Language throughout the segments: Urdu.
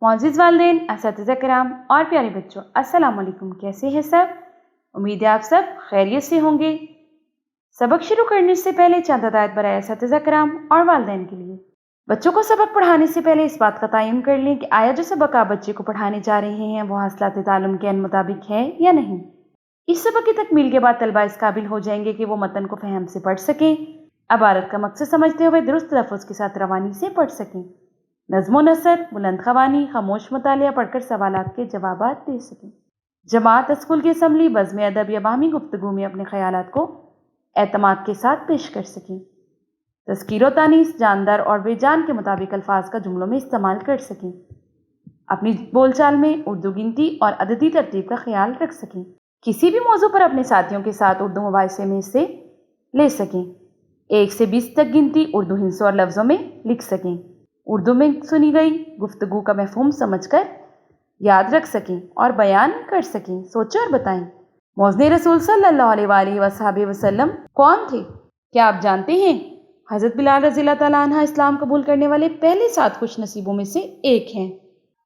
معزز والدین، اساتذہ کرام اور پیارے بچوں، السلام علیکم۔ کیسے ہیں سب؟ امید ہے آپ سب خیریت سے ہوں گے۔ سبق شروع کرنے سے پہلے چند ہدایت برائے اساتذہ کرام اور والدین کے لیے۔ بچوں کو سبق پڑھانے سے پہلے اس بات کا تعین کر لیں کہ آیا جو سبق آپ بچے کو پڑھانے جا رہے ہیں وہ حاصلات تعلم کے مطابق ہے یا نہیں۔ اس سبق کی تکمیل کے بعد طلبہ اس قابل ہو جائیں گے کہ وہ متن کو فہم سے پڑھ سکیں، عبارت کا مقصد سمجھتے ہوئے درست تلفظ کے ساتھ روانی سے پڑھ سکیں، نظم و نثر، بلند خوانی، خاموش مطالعہ پڑھ کر سوالات کے جوابات دے سکیں، جماعت، اسکول کی اسمبلی، بزم ادب یا باہمی گفتگو میں اپنے خیالات کو اعتماد کے ساتھ پیش کر سکیں، تذکیر و تانیث، جاندار اور بے جان کے مطابق الفاظ کا جملوں میں استعمال کر سکیں، اپنی بول چال میں اردو گنتی اور عددی ترتیب کا خیال رکھ سکیں، کسی بھی موضوع پر اپنے ساتھیوں کے ساتھ اردو مباحثے میں حصے لے سکیں، 1 سے 20 تک گنتی اردو ہندسوں اور لفظوں میں لکھ سکیں، اردو میں سنی گئی گفتگو کا مفہوم سمجھ کر یاد رکھ سکیں اور بیان کر سکیں۔ سوچیں اور بتائیں، موزن رسول صلی اللہ علیہ وآلہ وصحبہ وسلم کون تھے؟ کیا آپ جانتے ہیں؟ حضرت بلال رضی اللہ تعالیٰ عنہ اسلام قبول کرنے والے پہلے 7 خوش نصیبوں میں سے ایک ہیں۔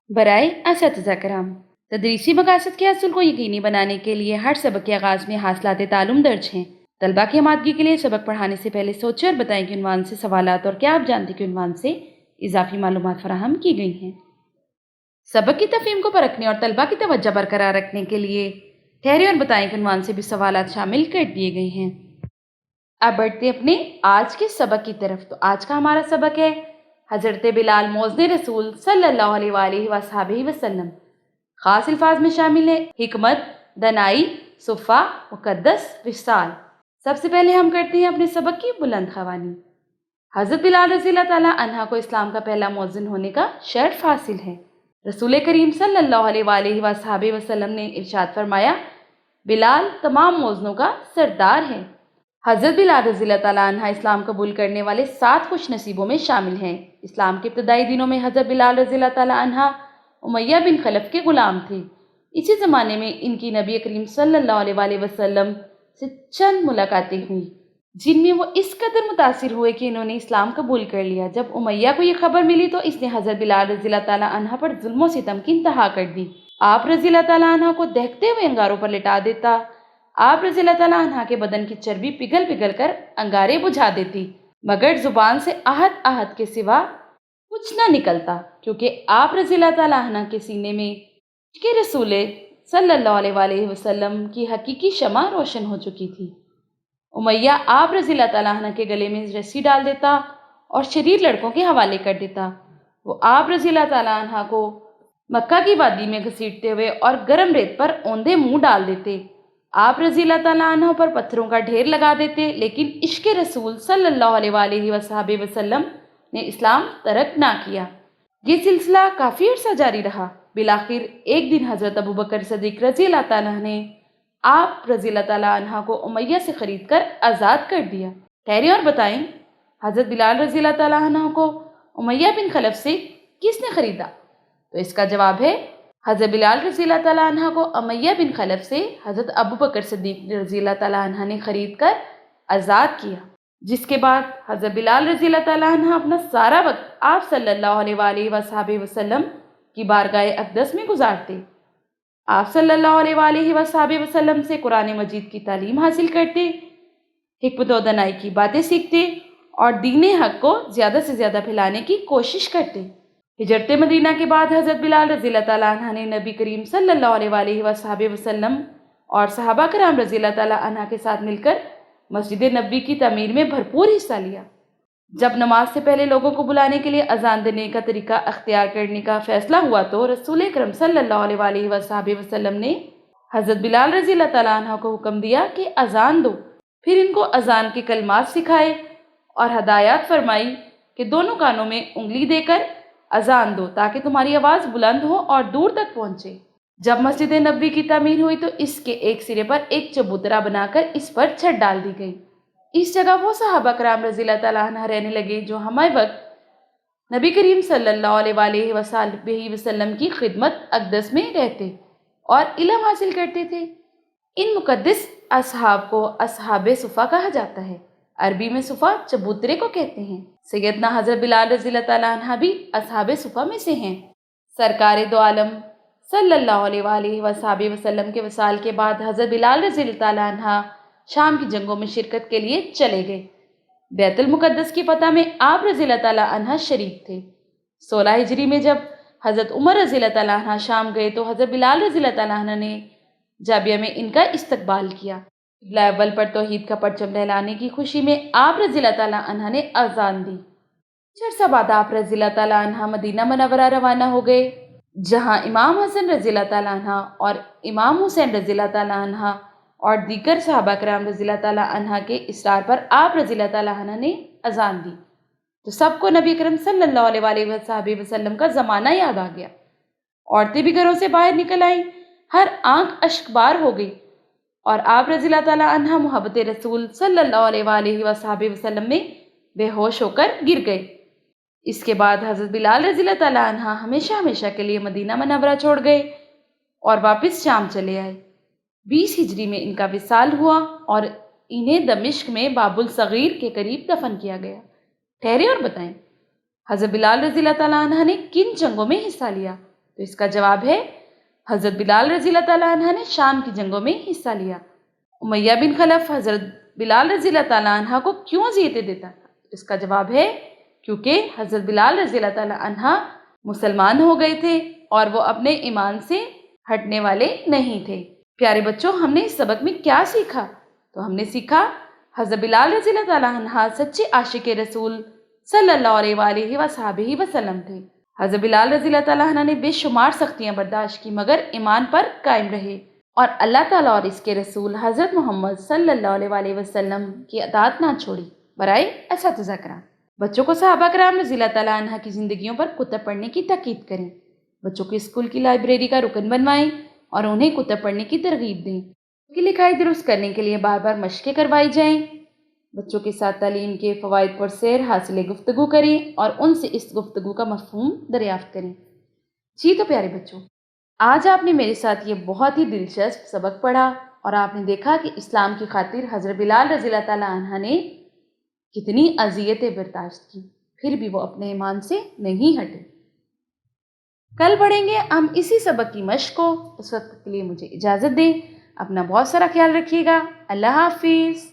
برائے اساتذہ کرام، تدریسی مقاصد کے حصول کو یقینی بنانے کے لیے ہر سبق کے آغاز میں حاصلات تعلم درج ہیں۔ طلبہ کی آمادگی کے لیے سبق پڑھانے سے پہلے سوچیں اور بتائیں کہ عنوان سے سوالات اور کیا آپ جانتے کہ عنوان سے اضافی معلومات فراہم کی گئی ہیں۔ سبق کی تفہیم کو پرکھنے اور طلبہ کی توجہ برقرار رکھنے کے لیے ٹھہرے اور بتائیں کہ عنوان سے بھی سوالات شامل کر دیے گئے ہیں۔ اب بڑھتے اپنے آج کے سبق کی طرف۔ تو آج کا ہمارا سبق ہے حضرت بلال موزن رسول صلی اللہ علیہ وآلہ وصحبہ وسلم۔ خاص الفاظ میں شامل ہے حکمت، دانائی، صفا، مقدس، وصال۔ سب سے پہلے ہم کرتے ہیں اپنے سبق کی بلند خوانی۔ حضرت بلال رضی اللہ تعالیٰ عنہ کو اسلام کا پہلا مؤذن ہونے کا شرف حاصل ہے۔ رسول کریم صلی اللہ علیہ وآلہ وصحبہ وسلم نے ارشاد فرمایا، بلال تمام مؤذنوں کا سردار ہے۔ حضرت بلال رضی اللہ تعالیٰ عنہ اسلام قبول کرنے والے 7 خوش نصیبوں میں شامل ہیں۔ اسلام کے ابتدائی دنوں میں حضرت بلال رضی اللہ تعالیٰ عنہ امیہ بن خلف کے غلام تھے۔ اسی زمانے میں ان کی نبی کریم صلی اللہ علیہ وآلہ وسلم سے چند ملاقاتیں ہوئیں جن میں وہ اس قدر متاثر ہوئے کہ انہوں نے اسلام قبول کر لیا۔ جب امیہ کو یہ خبر ملی تو اس نے حضرت بلال رضی اللہ تعالیٰ عنہ پر ظلم و ستم کی انتہا کر دی۔ آپ رضی اللہ تعالیٰ عنہ کو دہکتے ہوئے انگاروں پر لٹا دیتا۔ آپ رضی اللہ تعالیٰ عنہ کے بدن کی چربی پگھل پگھل کر انگارے بجھا دیتی، مگر زبان سے احد احد کے سوا کچھ نہ نکلتا، کیونکہ آپ رضی اللہ تعالیٰ عنہ کے سینے میں عشق رسول صلی اللہ علیہ وآلہ وسلم کی حقیقی شمع روشن ہو چکی تھی۔ امیہ آپ رضی اللہ تعالیٰ عنہ کے گلے میں رسی ڈال دیتا اور شریر لڑکوں کے حوالے کر دیتا۔ وہ آپ رضی اللہ تعالیٰ عنہ کو مکہ کی وادی میں گھسیٹتے ہوئے اور گرم ریت پر اوندھے منہ ڈال دیتے۔ آپ رضی اللہ تعالیٰ عنہ پر پتھروں کا ڈھیر لگا دیتے، لیکن عشق رسول صلی اللہ علیہ وآلہ وصحبہ وسلم نے اسلام ترک نہ کیا۔ یہ سلسلہ کافی عرصہ جاری رہا۔ بالآخر ایک دن حضرت ابوبکر صدیق رضی اللہ تعالیٰ نے آپ رضی اللہ تعالیٰ عنہ کو امیہ سے خرید کر آزاد کر دیا۔ ٹھہرے اور بتائیں، حضرت بلال رضی اللہ تعالیٰ عنہ کو امیہ بن خلف سے کس نے خریدا؟ تو اس کا جواب ہے حضرت بلال رضی اللہ تعالیٰ عنہ کو امیہ بن خلف سے حضرت ابوبکر صدیق رضی اللہ تعالیٰ عنہ نے خرید کر آزاد کیا، جس کے بعد حضرت بلال رضی اللہ تعالیٰ عنہ اپنا سارا وقت آپ صلی اللہ علیہ وآلہ وصحبہ وسلم کی بارگاہ اقدس میں گزارتے۔ آپ صلی اللہ علیہ وآلہ وصحبہ وسلم سے قرآن مجید کی تعلیم حاصل کرتے، حکمت و دانائی کی باتیں سیکھتے اور دین حق کو زیادہ سے زیادہ پھیلانے کی کوشش کرتے۔ ہجرت مدینہ کے بعد حضرت بلال رضی اللہ تعالیٰ عنہ نے نبی کریم صلی اللہ علیہ وآلہ وصحبہ وسلم اور صحابہ کرام رضی اللہ تعالیٰ عنہ کے ساتھ مل کر مسجد نبوی کی تعمیر میں بھرپور حصہ لیا۔ جب نماز سے پہلے لوگوں کو بلانے کے لیے اذان دینے کا طریقہ اختیار کرنے کا فیصلہ ہوا تو رسول اکرم صلی اللہ علیہ وآلہ وصحبہ وسلم نے حضرت بلال رضی اللہ تعالیٰ عنہ کو حکم دیا کہ اذان دو، پھر ان کو اذان کے کلمات سکھائے اور ہدایات فرمائی کہ دونوں کانوں میں انگلی دے کر اذان دو تاکہ تمہاری آواز بلند ہو اور دور تک پہنچے۔ جب مسجد نبوی کی تعمیر ہوئی تو اس کے ایک سرے پر ایک چبوترا بنا کر اس پر چھت ڈال دی گئی۔ اس جگہ وہ صحابہ کرام رضی اللہ تعالیٰ عنہ رہنے لگے جو ہمہ وقت نبی کریم صلی اللہ علیہ وآلہ وسلم کی خدمت اقدس میں رہتے اور علم حاصل کرتے تھے۔ ان مقدس اصحاب کو اصحاب صفا کہا جاتا ہے۔ عربی میں صفا چبوترے کو کہتے ہیں۔ سیدنا حضرت بلال رضی اللہ تعالیٰ عنہ بھی اصحاب صفا میں سے ہیں۔ سرکار دو عالم صلی اللہ علیہ وآلہ وصحبہ وسلم کے وصال کے بعد حضرت بلال رضی اللہ تعالیٰ عنہ شام کی جنگوں میں شرکت کے لیے چلے گئے۔ بیت المقدس کی فتح میں آپ رضی اللہ تعالیٰ عنہ شریک تھے۔ 16 ہجری میں جب حضرت عمر رضی اللہ تعالیٰ عنہ شام گئے تو حضرت بلال رضی اللہ تعالیٰ عنہ نے جابیہ میں ان کا استقبال کیا۔ قبلہ اول پر توحید کا پرچم لہرانے کی خوشی میں آپ رضی اللہ تعالیٰ عنہ نے اذان دی۔ کچھ عرصہ بعد آپ رضی اللہ تعالیٰ عنہ مدینہ منورہ روانہ ہو گئے، جہاں امام حسن رضی اللہ تعالیٰ عنہ اور امام حسین رضی اللہ تعالیٰ عنہ اور دیگر صحابہ کرام رضی اللہ تعالیٰ عنہ کے اصرار پر آپ رضی اللہ تعالیٰ عنہ نے اذان دی تو سب کو نبی کرم صلی اللہ علیہ وآلہ وسلم کا زمانہ یاد آ گیا۔ عورتیں بھی گھروں سے باہر نکل آئیں، ہر آنکھ اشک بار ہو گئی اور آپ رضی اللہ تعالیٰ عنہ محبت رسول صلی اللہ علیہ وآلہ وسلم میں بے ہوش ہو کر گر گئے۔ اس کے بعد حضرت بلال رضی اللہ تعالیٰ عنہ ہمیشہ ہمیشہ کے لیے مدینہ منورہ چھوڑ گئے اور واپس شام چلے آئے۔ 20 ہجری میں ان کا وصال ہوا اور انہیں دمشق میں باب الصغیر کے قریب دفن کیا گیا۔ ٹھہرے اور بتائیں، حضرت بلال رضی اللہ تعالیٰ عنہ نے کن جنگوں میں حصہ لیا؟ تو اس کا جواب ہے حضرت بلال رضی اللہ تعالیٰ عنہ نے شام کی جنگوں میں حصہ لیا۔ امیہ بن خلف حضرت بلال رضی اللہ تعالیٰ عنہ کو کیوں اذیتیں دیتا تھا؟ اس کا جواب ہے کیونکہ حضرت بلال رضی اللہ تعالیٰ عنہ مسلمان ہو گئے تھے اور وہ اپنے ایمان سے ہٹنے والے نہیں تھے۔ پیارے بچوں، ہم نے اس سبق میں کیا سیکھا؟ تو ہم نے سیکھا حضرت بلال رضی اللہ تعالیٰ عنہ سچے عاشق رسول صلی اللہ علیہ وآلہ وصحبہ وسلم تھے۔ حضرت بلال رضی اللہ تعالیٰ عنہ نے بے شمار سختیاں برداشت کی مگر ایمان پر قائم رہے اور اللہ تعالیٰ اور اس کے رسول حضرت محمد صلی اللہ علیہ وآلہ وسلم کی اطاعت نہ چھوڑی۔ برائے اساتذہ کرام، بچوں کو صحابہ کرام رضی اللہ تعالیٰ عنہ کی زندگیوں پر کتب پڑھنے کی تاکید کریں۔ بچوں کو اسکول کی لائبریری کا رکن بنوائیں اور انہیں کتب پڑھنے کی ترغیب دیں۔ ان کی لکھائی درست کرنے کے لیے بار بار مشقیں کروائی جائیں۔ بچوں کے ساتھ تعلیم کے فوائد پر سیر حاصل گفتگو کریں اور ان سے اس گفتگو کا مفہوم دریافت کریں۔ جی تو پیارے بچوں، آج آپ نے میرے ساتھ یہ بہت ہی دلچسپ سبق پڑھا اور آپ نے دیکھا کہ اسلام کی خاطر حضرت بلال رضی اللہ تعالیٰ عنہ نے کتنی اذیتیں برداشت کی، پھر بھی وہ اپنے ایمان سے نہیں ہٹے۔ کل پڑھیں گے ہم اسی سبق کی مشق کو۔ اس وقت کے لیے مجھے اجازت دیں، اپنا بہت سارا خیال رکھیے گا۔ اللہ حافظ۔